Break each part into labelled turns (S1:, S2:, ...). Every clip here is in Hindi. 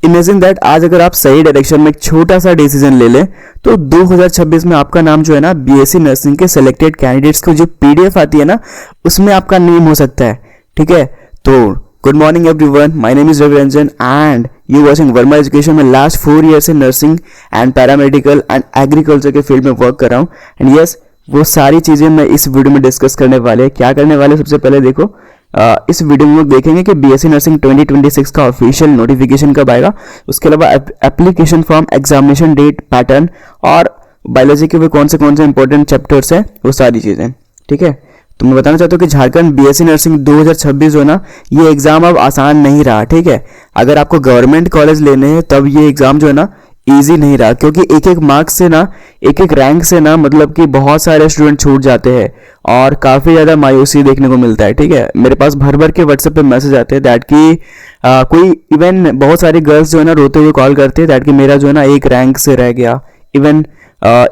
S1: इमेजिन दैट आज अगर आप सही डायरेक्शन में एक छोटा सा डिसीजन ले लें तो 2026 में आपका नाम जो है ना बीएससी नर्सिंग के सिलेक्टेड कैंडिडेट्स को जो पीडीएफ आती है ना उसमें आपका नेम हो सकता है। ठीक है, तो good morning everyone, my name is Ravi Ranjan and you watching Verma education. में लास्ट 4 ईयर से nursing and paramedical and agriculture के फील्ड में वर्क कर रहा हूँ एंड यस वो सारी चीज़ें मैं इस वीडियो में डिस्कस करने वाले हैं। क्या करने वाले, सबसे पहले देखो इस वीडियो में देखेंगे कि बीएससी नर्सिंग 2026 का ऑफिशियल नोटिफिकेशन कब आएगा, उसके अलावा application form, examination date, pattern और बायोलॉजी के वे कौन से इंपॉर्टेंट चैप्टर्स हैं, वो सारी चीज़ें। ठीक है, तो मैं बताना चाहता हूँ कि झारखंड बीएससी नर्सिंग 2026 जो है ना ये एग्ज़ाम अब आसान नहीं रहा। ठीक है, अगर आपको गवर्नमेंट कॉलेज लेने हैं तब ये एग्ज़ाम जो है ना ईजी नहीं रहा, क्योंकि एक एक मार्क्स से ना, एक एक रैंक से ना मतलब कि बहुत सारे स्टूडेंट छूट जाते हैं और काफ़ी ज़्यादा मायूसी देखने को मिलता है। ठीक है, मेरे पास भर भर के व्हाट्सएप पे मैसेज आते हैं दैट कि कोई इवन बहुत सारी गर्ल्स जो है ना रोते हुए कॉल करते हैं दैट कि मेरा जो है ना एक रैंक से रह गया। इवन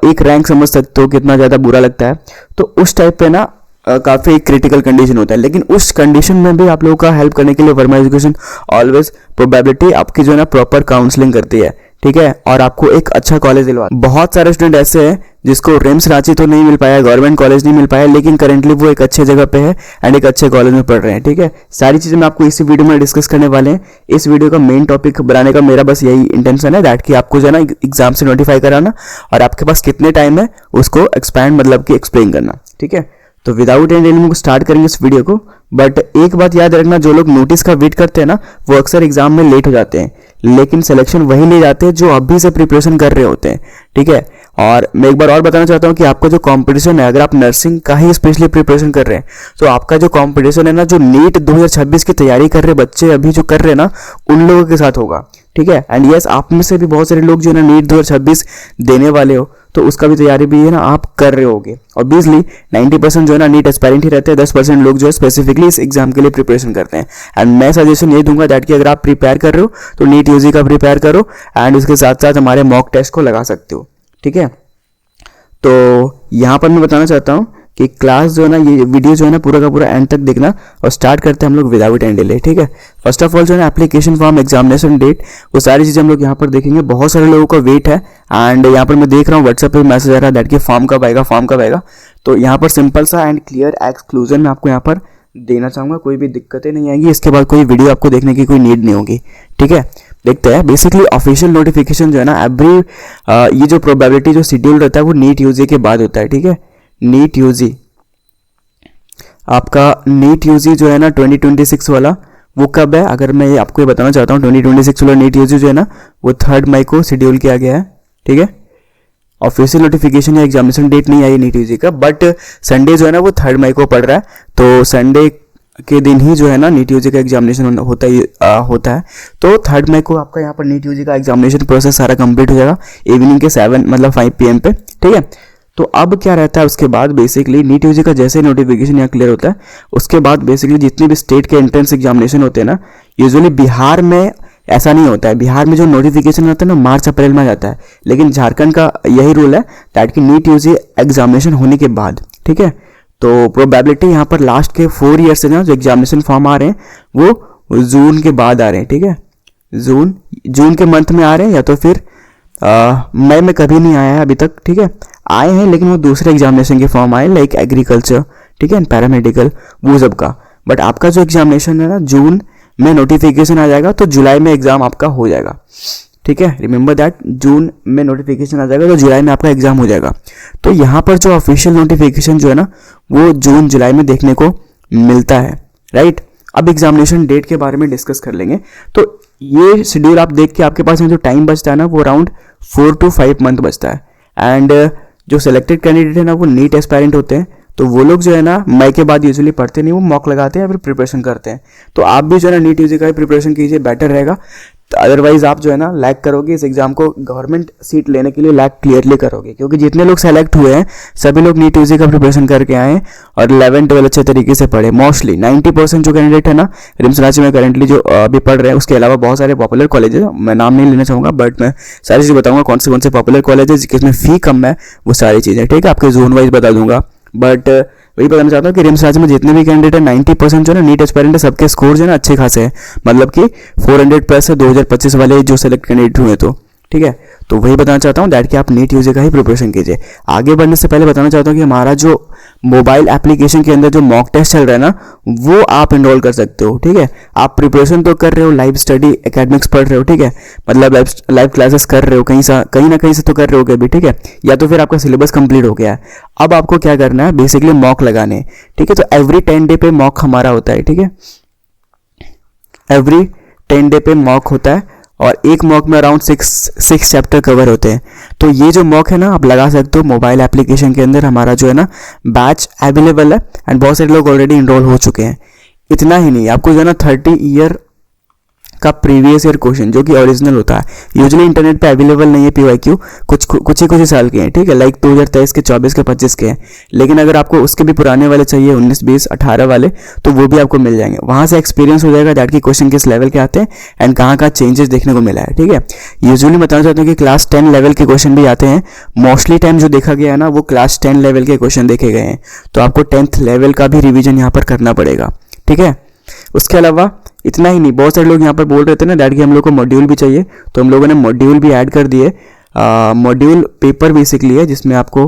S1: एक रैंक समझ सकते हो कितना ज़्यादा बुरा लगता है। तो उस टाइप पे ना काफ़ी क्रिटिकल कंडीशन होता है, लेकिन उस कंडीशन में भी आप लोगों का हेल्प करने के लिए वर्मा एजुकेशन ऑलवेज प्रोबेबिलिटी आपकी जो है ना प्रॉपर काउंसलिंग करती है। ठीक है, और आपको एक अच्छा कॉलेज दिलवा। बहुत सारे स्टूडेंट ऐसे हैं जिसको रिम्स रांची तो नहीं मिल पाया, गवर्नमेंट कॉलेज नहीं मिल पाया, लेकिन करेंटली वो एक अच्छे जगह पे है एंड एक अच्छे कॉलेज में पढ़ रहे हैं। ठीक है, सारी चीज़ें मैं आपको इसी वीडियो में डिस्कस करने वाले हैं। इस वीडियो का मेन टॉपिक बनाने का मेरा बस यही इंटेंशन है दैट कि आपको जो है ना एग्जाम से नोटिफाई कराना और आपके पास कितने टाइम है उसको एक्सपैंड मतलब कि एक्सप्लेन करना। ठीक है, तो विदाउट एनी डिले स्टार्ट करेंगे इस वीडियो को। बट एक बात याद रखना, जो लोग नोटिस का वेट करते हैं ना वो अक्सर एग्जाम में लेट हो जाते हैं, लेकिन सिलेक्शन वही ले जाते हैं जो अभी से प्रिपरेशन कर रहे होते हैं। ठीक है, और मैं एक बार और बताना चाहता हूँ कि आपका जो कंपटीशन है, अगर आप नर्सिंग का ही स्पेशली प्रिपरेशन कर रहे हैं तो आपका जो कंपटीशन है ना, जो नीट 2026 की तैयारी कर रहे बच्चे अभी जो कर रहे हैं ना उन लोगों के साथ होगा। ठीक है, एंड यस आप में से भी बहुत सारे लोग जो है ना नीट 2026 देने वाले हो, तो उसका भी तैयारी भी है ना आप कर रहे होगे। ऑब्वियसली 90% जो है ना नीट एस्पायरेंट ही रहते हैं, 10% लोग जो है स्पेसिफिकली इस एग्जाम के लिए प्रिपरेशन करते हैं। एंड मैं सजेशन ये दूंगा दैट कि अगर आप प्रिपेयर कर रहे हो तो नीट यूजी का प्रिपेयर करो एंड उसके साथ साथ हमारे मॉक टेस्ट को लगा सकते हो। ठीक है, तो यहाँ पर मैं बताना चाहता हूँ कि क्लास जो है ना, ये वीडियो जो है ना पूरा का पूरा एंड तक देखना और स्टार्ट करते हैं हम लोग विदाउट एनी डिले। ठीक है, फर्स्ट ऑफ ऑल जो है ना एप्लीकेशन फॉर्म, एग्जामिनेशन डेट, वो सारी चीज़ें हम लोग यहाँ पर देखेंगे। बहुत सारे लोगों का वेट है एंड यहाँ पर मैं देख रहा हूँ व्हाट्सएप पे मैसेज आ रहा है दैट कि फॉर्म कब आएगा, फॉर्म कब आएगा। तो यहाँ पर सिंपल सा एंड क्लियर एक्सक्लूजन मैं आपको यहाँ पर देना चाहूँगा, कोई भी दिक्कतें नहीं आएंगी। इसके बाद कोई वीडियो आपको देखने की कोई नीड नहीं होगी। ठीक है, देखते हैं। बेसिकली ऑफिशियल नोटिफिकेशन जो है ना एवरी ये जो प्रोबेबिलिटी जो शेड्यूल रहता है वो नीट यूजी के बाद होता है। ठीक है, नीट यूजी आपका नीट यूजी जो है ना 2026 वाला वो कब है, अगर मैं आपको ये बताना चाहता हूँ 2026 वाला नीट यूजी जो है ना वो 3 मई को शेड्यूल किया गया है। ठीक है, ऑफिशियल नोटिफिकेशन या एग्जामिनेशन डेट नहीं आई नीट यूजी का, बट संडे जो है ना वो 3 मई को पड़ रहा है, तो संडे के दिन ही जो है ना नीट यूजी का एग्जामिनेशन होता है। तो 3 मई को आपका यहाँ पर नीट यूजी का एग्जामिनेशन प्रोसेस सारा कंप्लीट हो जाएगा इवनिंग के 7 मतलब 5 PM पे। ठीक है, तो अब क्या रहता है उसके बाद बेसिकली नीट यूजी का जैसे नोटिफिकेशन यहाँ क्लियर होता है उसके बाद बेसिकली जितने भी स्टेट के एंट्रेंस एग्जामिनेशन होते हैं ना, यूजुअली बिहार में ऐसा नहीं होता है। बिहार में जो नोटिफिकेशन आता है ना मार्च अप्रैल में जाता है, लेकिन झारखंड का यही रूल है दैट कि नीट यूजी एग्जामिनेशन होने के बाद। ठीक है, तो प्रोबेबिलिटी यहाँ पर लास्ट के 4 ईयर से ना जो एग्जामिनेशन फॉर्म आ रहे हैं वो जून के बाद आ रहे हैं। ठीक है, जून के मंथ में आ रहे हैं या तो फिर मई में कभी नहीं आया है अभी तक। ठीक है, आए हैं लेकिन वो दूसरे एग्जामिनेशन के फॉर्म आए लाइक एग्रीकल्चर, ठीक है, पैरामेडिकल, वो सब का। बट आपका जो एग्जामिनेशन है ना जून में नोटिफिकेशन आ जाएगा तो जुलाई में एग्जाम आपका हो जाएगा। ठीक है, रिमेंबर दैट जून में नोटिफिकेशन आ जाएगा तो जुलाई में आपका एग्जाम हो जाएगा। तो यहाँ पर जो ऑफिशियल नोटिफिकेशन जो है ना वो जून जुलाई में देखने को मिलता है। राइट, अब एग्जामिनेशन डेट के बारे में डिस्कस कर लेंगे। तो ये शेड्यूल आप देख के आपके पास में जो टाइम बचता है ना वो अराउंड 4 to 5 मंथ बचता है। एंड जो सिलेक्टेड कैंडिडेट है ना वो नीट एस्पायरेंट होते हैं, तो वो लोग जो है ना मई के बाद यूजुअली पढ़ते नहीं, वो मॉक लगाते हैं या फिर प्रिपरेशन करते हैं। तो आप भी जो है ना नीट यूजी का ही प्रिपरेशन कीजिए, बेटर रहेगा। अदरवाइज आप जो है ना लैग करोगे इस एग्जाम को, गवर्नमेंट सीट लेने के लिए लैग क्लियरली करोगे, क्योंकि जितने लोग सेलेक्ट हुए हैं सभी लोग नीट यूजी का प्रिपरेशन करके आए हैं और 11-12 अच्छे तरीके से पढ़े। मोस्टली 90% जो कैंडिडेट है ना रिम्स रांची में करेंटली जो अभी पढ़ रहे हैं, उसके अलावा बहुत सारे पॉपुलर कॉलेजेस, मैं नाम नहीं लेना चाहूँगा बट मैं सारी चीज़ बताऊँगा कौन से पॉपुलर कॉलेजेस जिसमें फ़ी कम है, वो सारी चीज़ें। ठीक है, आपके जोन वाइज बता दूंगा। बट वही बताना चाहता हूँ कि रिम्स राज्य में जितने भी कैंडिडेट है 90% जो है ना नीट एस्पायरेंट है, सबके स्कोर जो है ना अच्छे खासे हैं, मतलब कि 400 प्लस है 2025 वाले जो सेलेक्ट कैंडिडेट हुए तो ठीक है। तो वही बताना चाहता हूँ दैट कि आप नीट यूजी का ही प्रिपरेशन कीजिए। आगे बढ़ने से पहले बताना चाहता हूँ कि हमारा जो मोबाइल एप्लीकेशन के अंदर जो मॉक टेस्ट चल रहा है ना, वो आप इनरोल कर सकते हो, ठीक है। आप प्रिपरेशन तो कर रहे हो, लाइव स्टडी एकेडमिक्स पढ़ रहे हो, ठीक है, मतलब लाइव क्लासेस कर रहे हो, कहीं ना कहीं से तो कर रहे हो कभी, ठीक है, या तो फिर आपका सिलेबस कंप्लीट हो गया है। अब आपको क्या करना है, बेसिकली मॉक लगाने, ठीक है। तो एवरी 10 डे पे मॉक हमारा होता है, ठीक है, एवरी 10 डे पे मॉक होता है और एक मॉक में अराउंड 6 चैप्टर कवर होते हैं। तो ये जो मॉक है ना आप लगा सकते हो मोबाइल एप्लीकेशन के अंदर। हमारा जो है ना बैच अवेलेबल है एंड बहुत सारे लोग ऑलरेडी इनरोल हो चुके हैं। इतना ही नहीं, आपको जो है ना 30 ईयर का प्रीवियस ईयर क्वेश्चन जो कि ओरिजिनल होता है, यूजुअली इंटरनेट पे अवेलेबल नहीं है पीवाईक्यू, कुछ ही साल के हैं, ठीक है, लाइक 2023 के, 24 के, 25 के हैं। लेकिन अगर आपको उसके भी पुराने वाले चाहिए 19, 20, 18 वाले, तो वो भी आपको मिल जाएंगे। वहां से एक्सपीरियंस हो जाएगा दैट की क्वेश्चन किस लेवल के आते हैं एंड कहाँ कहाँ चेंजेस देखने को मिला है, ठीक है। यूजुअली बताना चाहता हूँ कि क्लास 10 लेवल के क्वेश्चन भी आते हैं। मोस्टली टाइम जो देखा गया है ना वो क्लास 10 लेवल के क्वेश्चन देखे गए हैं, तो आपको 10th लेवल का भी रिविजन यहाँ पर करना पड़ेगा, ठीक है। उसके अलावा इतना ही नहीं, बहुत सारे लोग यहाँ पर बोल रहे थे ना डैड कि हम लोग को मॉड्यूल भी चाहिए, तो हम लोगों ने मॉड्यूल भी ऐड कर दिए। मॉड्यूल पेपर बेसिकली है जिसमें आपको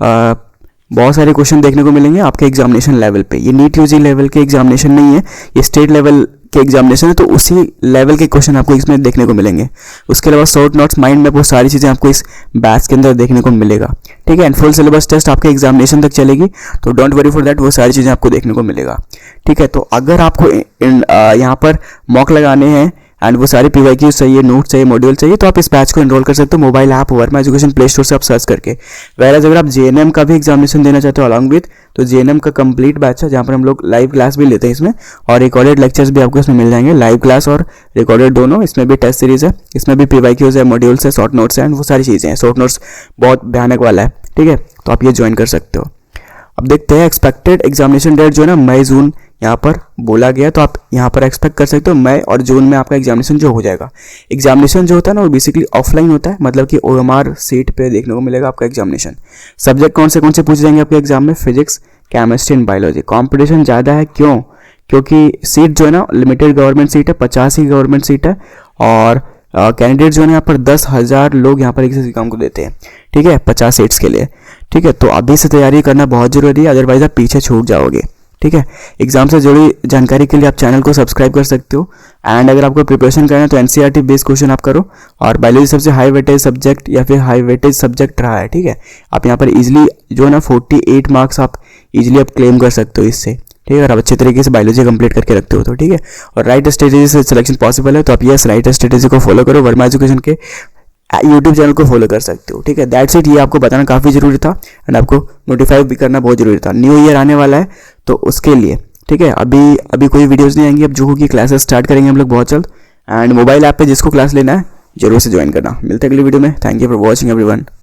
S1: बहुत सारे क्वेश्चन देखने को मिलेंगे आपके एग्जामिनेशन लेवल पे। ये नीट यूजी लेवल के एग्जामिनेशन नहीं है, ये स्टेट लेवल के एग्जामिनेशन है, तो उसी लेवल के क्वेश्चन आपको इसमें देखने को मिलेंगे। उसके अलावा शॉर्ट नोट्स, माइंड मैप, वो सारी चीज़ें आपको इस बैच के अंदर देखने को मिलेगा, ठीक है। एंड फुल सिलेबस टेस्ट आपके एग्जामिनेशन तक चलेगी, तो डोंट वरी फॉर दैट, वो सारी चीज़ें आपको देखने को मिलेगा, ठीक है। तो अगर आपको यहाँ पर मॉक लगाने हैं एंड वो सारे पीवाईक्यूज चाहिए, नोट चाहिए, मॉड्यूल चाहिए, तो आप इस बैच को एनरोल कर सकते हो mobile app Verma education play store से आप सर्च करके। वैराज अगर आप जेएनएम का भी एग्जामिनेशन देना चाहते हो अलॉन्ग विथ, तो जेएनएम का कंप्लीट बैच है जहाँ पर हम लोग लाइव क्लास भी लेते हैं इसमें, और रिकॉर्डेड लेक्चर्स भी आपको इसमें मिल जाएंगे, लाइव क्लास और रिकॉर्डेड दोनों। इसमें भी टेस्ट सीरीज है, इसमें भी पीवाईक्यूज है, मॉड्यूल्स है, शॉर्ट नोट्स है एंड वो सारी चीज़ें हैं। शॉर्ट नोट्स बहुत भयानक वाला है, ठीक है, तो आप ये ज्वाइन कर सकते हो। अब देखते हैं एक्सपेक्टेड एग्जामिनेशन डेट जो है ना मई जून यहाँ पर बोला गया, तो आप यहाँ पर एक्सपेक्ट कर सकते हो मई और जून में आपका एग्जामिनेशन जो हो जाएगा। एग्जामिनेशन जो होता है ना वो बेसिकली ऑफलाइन होता है, मतलब कि ओएमआर सीट पे देखने को मिलेगा आपका एग्जामिनेशन। सब्जेक्ट कौन से पूछे जाएंगे आपके एग्जाम में, physics, chemistry and biology. Competition ज़्यादा है, क्यों? क्योंकि सीट जो है ना लिमिटेड गवर्नमेंट सीट है, 50 ही गवर्नमेंट सीट है, और कैंडिडेट जो है यहाँ पर 10,000 लोग यहाँ पर एक एग्जाम को देते हैं, ठीक है, 50 सीट्स के लिए, ठीक है। तो अभी से तैयारी करना बहुत जरूरी है, अदरवाइज आप पीछे छूट जाओगे, ठीक है। एग्जाम से जुड़ी जानकारी के लिए आप चैनल को सब्सक्राइब कर सकते हो। एंड अगर आपको प्रिपरेशन करना है तो एनसीईआरटी बेस्ड क्वेश्चन आप करो, और बायोलॉजी सबसे हाई वेटेज सब्जेक्ट या फिर हाई वेटेज सब्जेक्ट रहा है, ठीक है। आप यहाँ पर इजीली जो है ना 48 मार्क्स आप इजीली आप क्लेम कर सकते हो इससे, ठीक है, अगर आप अच्छे तरीके से बायोलॉजी कंप्लीट करके रखते हो तो, ठीक है। और राइट स्ट्रेटेजी से सिलेक्शन पॉसिबल है, तो आप यस राइट स्ट्रेटेजी को फॉलो करो, वर्मा एजुकेशन के यूट्यूब चैनल को फॉलो कर सकते हो, ठीक है। दैट्स इट, ये आपको बताना काफ़ी जरूरी था एंड आपको नोटिफाई भी करना बहुत जरूरी था। न्यू ईयर आने वाला है तो उसके लिए, ठीक है, अभी कोई वीडियोस नहीं आएंगी, अब जो होगी क्लासेस स्टार्ट करेंगे हम लोग बहुत जल्द। एंड मोबाइल ऐप पे जिसको क्लास लेना है जरूर से ज्वाइन करना। मिलते हैं अगली वीडियो में। Thank you for watching everyone.